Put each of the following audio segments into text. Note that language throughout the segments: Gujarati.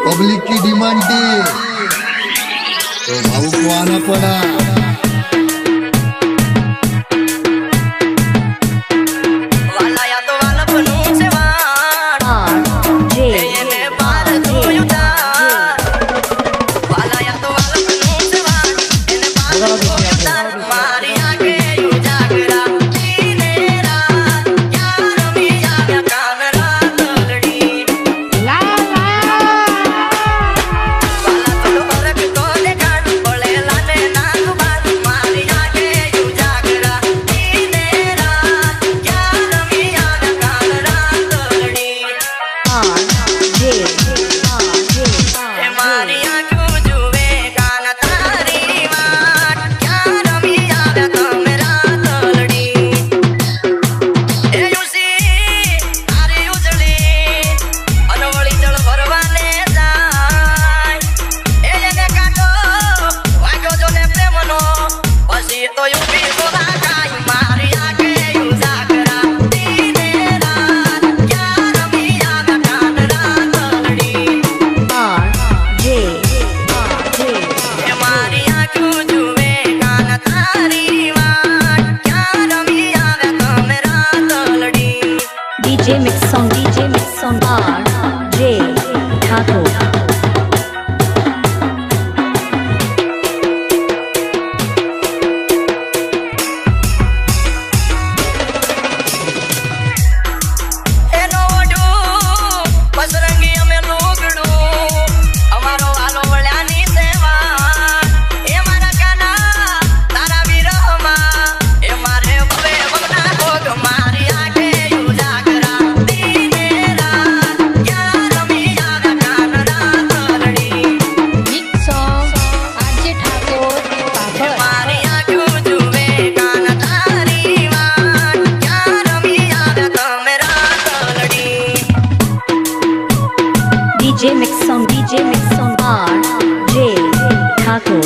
पब्लिक की डिमांड थी तो भाऊ को आना पड़ा। DJ mix song R.J. Thakur. DJ mix song R.J. Thakur.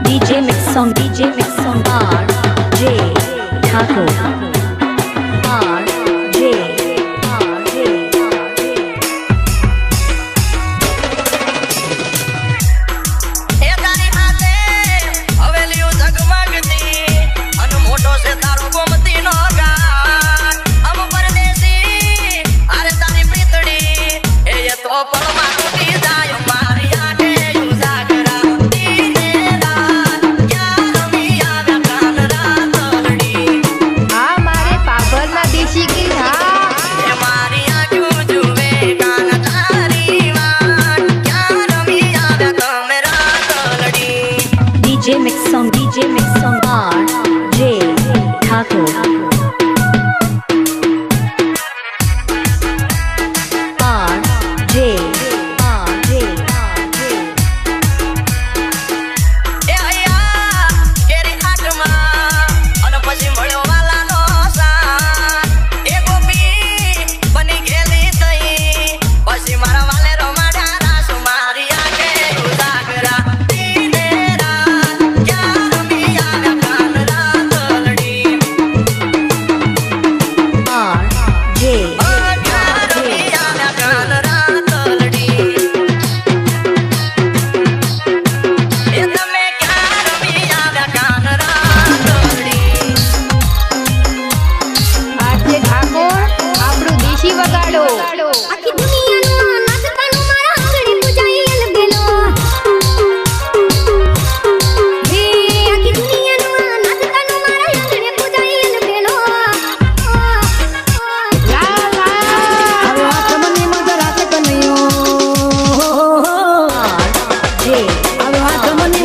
DJ mix song R.J. Thakur.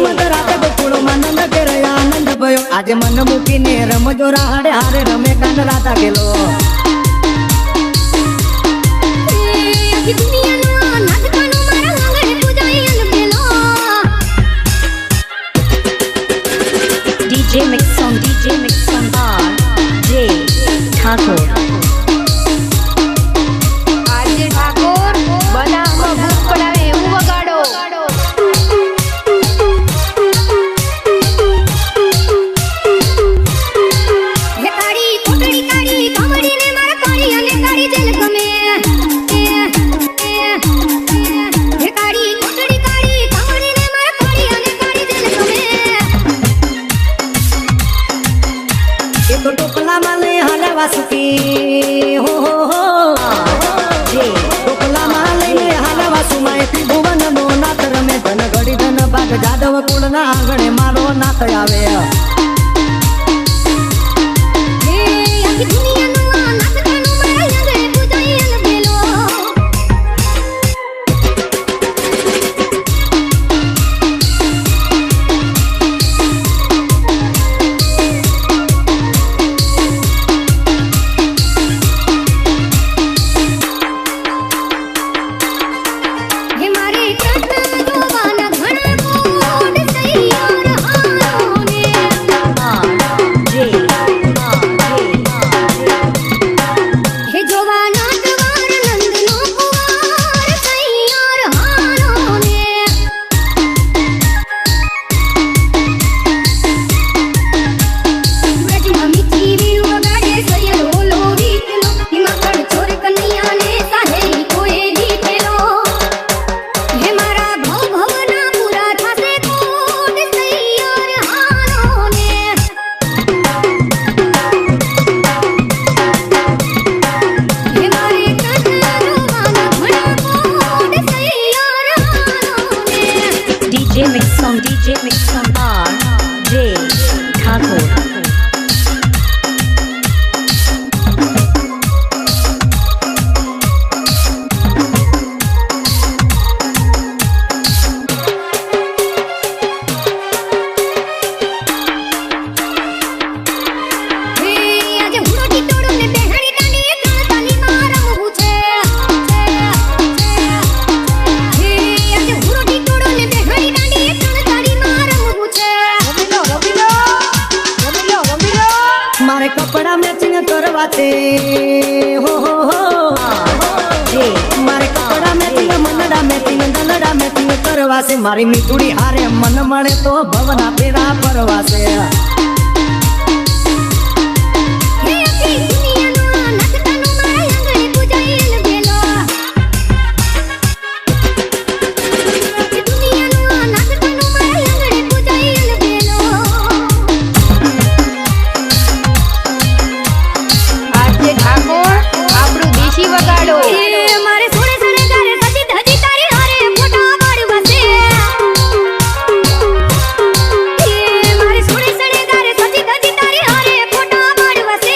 મધરાતે Gokul માં નંદ ઘેરે આનંદ ભયો આજે મન મૂકીને રમજો રાહડે હારે રમે કાંદ રાતા ગેલો DJ Mix on bar J Thakur આજે ઠાકોર બનાવમાં ભૂખ પડાવે એવું વગાડો હે કાળી કોટડી કાળી કમડીને મારા કાળી અને કાળી જેલ ગમે હે કાળી કોટડી કાળી કમડીને મારા કાળી અને કાળી જેલ ગમે એક ટોપલા માં લઈ હાલે વાસુકી હો J ટોપલા માં લઈને હાલે વાસુમાય ભુવન નો નાથ રમે ધન ઘડી ધન ભાગ જાદવ કુળ ના આંગણે મારો નાથ આવે હે આખી દુનિયાનો નાથ કાનો મારા આંગણે પૂજાઈ અલબેલો હે મારે કૃષ્ણ જોવાના ઘણા ગોડ સૈયાર હારો ને J હે જોવા નાટવાર નંદનો કુંવર સૈયાર હારો ને વ્રજમાં મીઠી વીર વગાડે સૈયર ઓલો રીતનો હિમાકળ ચોર કનૈયાને સાહે કોઈ દીધેલો હે મારા ભવ ભવના પૂરા થાશે કોટ સૈયાર હારો ને હે મારે કૃષ્ણ જોવાના ઘણા ગોડ સૈયાર હારો ને DJ Mix on bar J Thakur હે આજે હુરોટી તોડું ને બેહાડી દાંડીએ ત્રણ તાલીમાં રમવું છે હે આજે હુરોટી તોડું ને બેહાડી દાંડીએ ત્રણ તાલીમાં રમવું છે મારે કપડા મેચિંગ કરવા તે હો J મારે કપડા મેચિંગ મનડા મેચિંગ દલડા મેચિંગ કરવા છે મારી મીઠુડી હારે મન મળે તો ભવના પેરા ફરવા છે હે આખી દુનિયાનો નાથ કાનો મારા આંગણે પૂજાઈ અલબેલો આખી દુનિયાનો નાથ કાનો મારા આંગણે પૂજાઈ અલબેલો આજે ઠાકોર આપણું દેશી વગાડો મારે સોને સોને ગારે સજી ધજી તારી હારે ફોટા પાડવા છે મારે સોને સોને ગારે સજી ધજી તારી હારે ફોટા પાડવા છે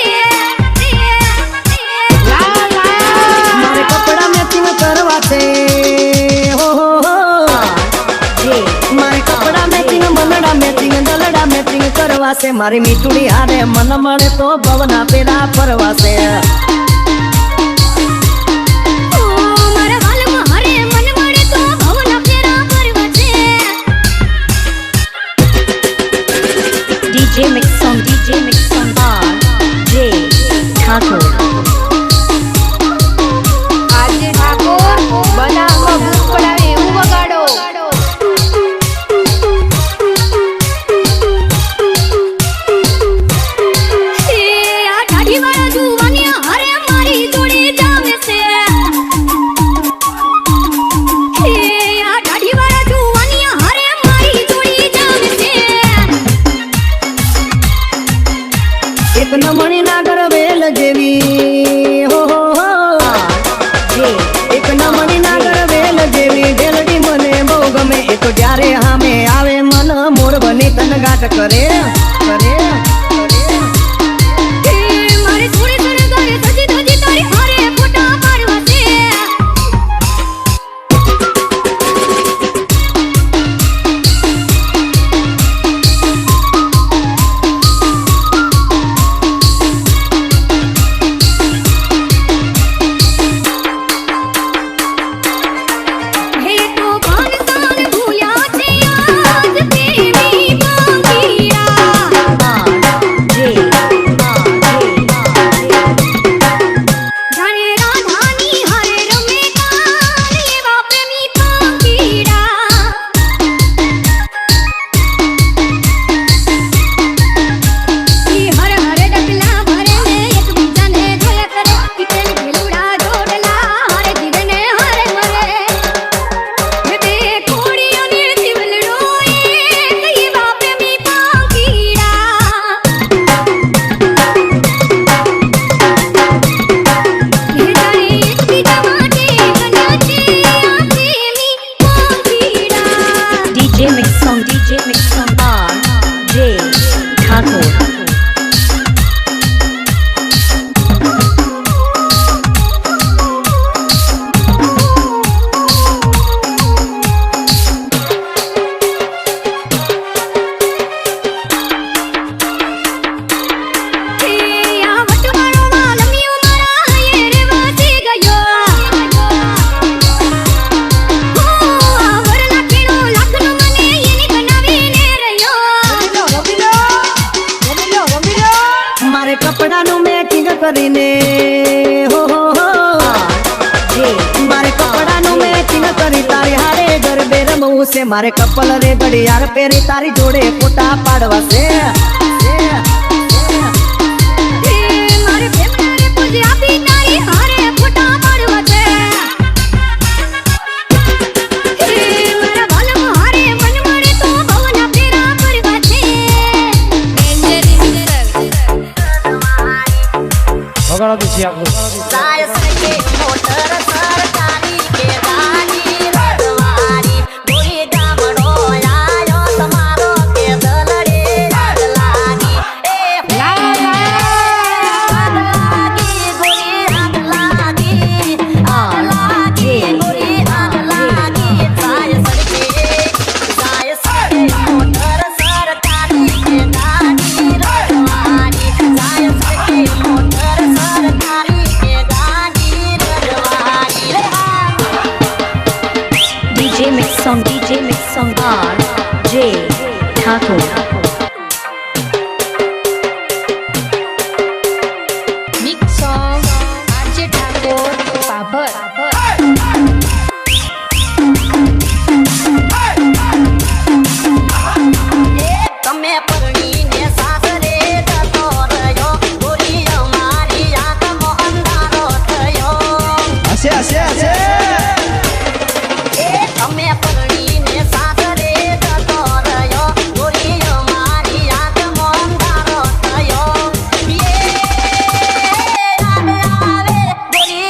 મારે કપડા મેચિંગ કરવા છે હો J મારે કપડા મેચિંગ મનડા મેચિંગ દલડા મેચિંગ કરવા છે મારી મીઠુડી હારે મન મળે તો ભવના પેરા ફરવા છે ઓ મારા વાલમાં હરે મન મળે તો ભવના ફેરા ફરવા છે DJ Mix on bar J Thakur આજે ઠાકોર બનાવમાં ભૂખ પડાવે એવું વગાડો હે આ ઠાઠીવાળા જુવાનિયા હરે મારી જોડે જાવે છે હે આ ઠાઠીવાળા જુવાનિયા હરે મારી જોડે જાવે છે એક નમણી નાગર વેલ જેવી હો J એક નમણી નાગર વેલ જેવી ઢેલડી મને બહુ ગમે એક જ્યારે હામે આવે મન મોર બની તન ગાટ કરે કરે હે મારે સોને સોને ગારે સજી ધજી તારી હારે ફોટા પાડવા છે મારે કપલ રે ઘડિયાળ પહેરી તારી જોડે ફોટા પાડવા છે મારે પ્રેમના રે પૂજી આપી તારી હારે ફોટા પાડવા છે મારા બાલમ હારે મન મારે તો ભવના ફેરા કરવા છે વગાડો તો છે આપણું જાય સકે મોટર સરકારી કે ગાડી રડવારી ગોરી ગામડો આયો તમારો કે દલડે રાગ લાગી એ લાગી ગોરી રાગ લાગી ગોરી રાગ લાગી જાય સકે મોટર સરકારી કે ગાડી રડવારી જાય સકે મોટર સરકારી કે ગાડી રડવારી રે DJ Mix on RJ Thakur. Mix song RJ Thakur Pabhat. તમે પરણીને સાસરે જતો રહ્યો ગોરી અમારી આંખનો અંધારો થયો હશે હશે હશે તમે પરણીને સાસરે જતો રહ્યો ગોરી અમારી આંખનો અંધારો થયો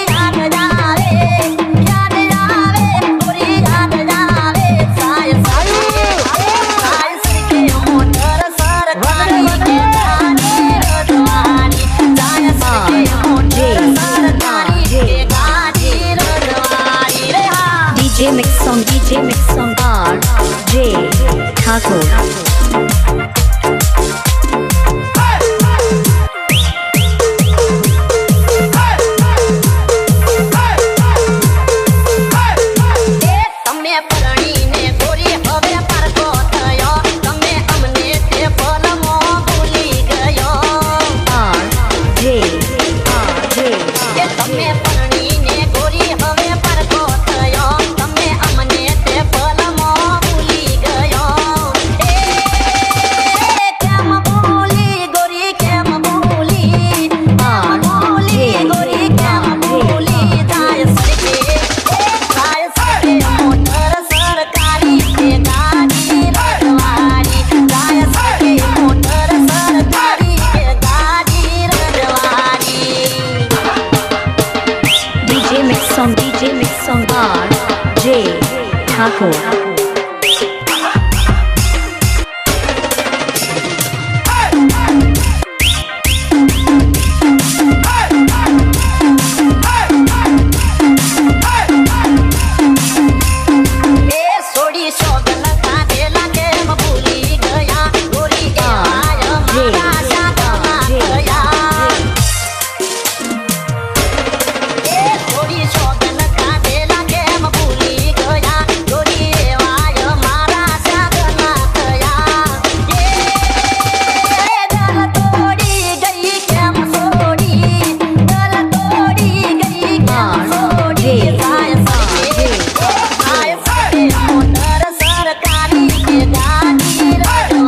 યાદ આવે ગોરી યાદ આવે ગોરી યાદ આવે સાય સરકે મોટર સરકારી કે ગાડી રડવાની સાય સરકે મોટર સરકારી કે ગાડી રડવાની રે હા DJ Mix on RJ Thakur. તમે પરણીને ગોરી હવે પારકો થયો તમે અમને તે પલમો ભૂલી ગયો કે તમે પરણીને ગોરી હવે પારકો થયો તમે અમને તે પલમો ભૂલી ગયો કેમ ભૂલી ગોરી કેમ ભૂલી ગોરી કેમ ભૂલી જાય સરકે મોટર સરકારી કે ગાડી રડવાની જાય સરકે મોટર સરકારી કે ગાડી રડવાની DJ Mix on RJ Thakur. સોડી સોગન કાઢેલા કેમ ભૂલી ગયા ગોરી એવાય મારા શાકમાં થયા સોડી સોગન કાઢેલા કેમ ભૂલી ગયા ગોરી એવાય મારા શાકમાં થયા દલ તોડી ગઈ કેમ સોડી દલ તોડી ગઈ કેમ સોડી જાય સરકે મોટર સરકારી કે ગાડી રડવાની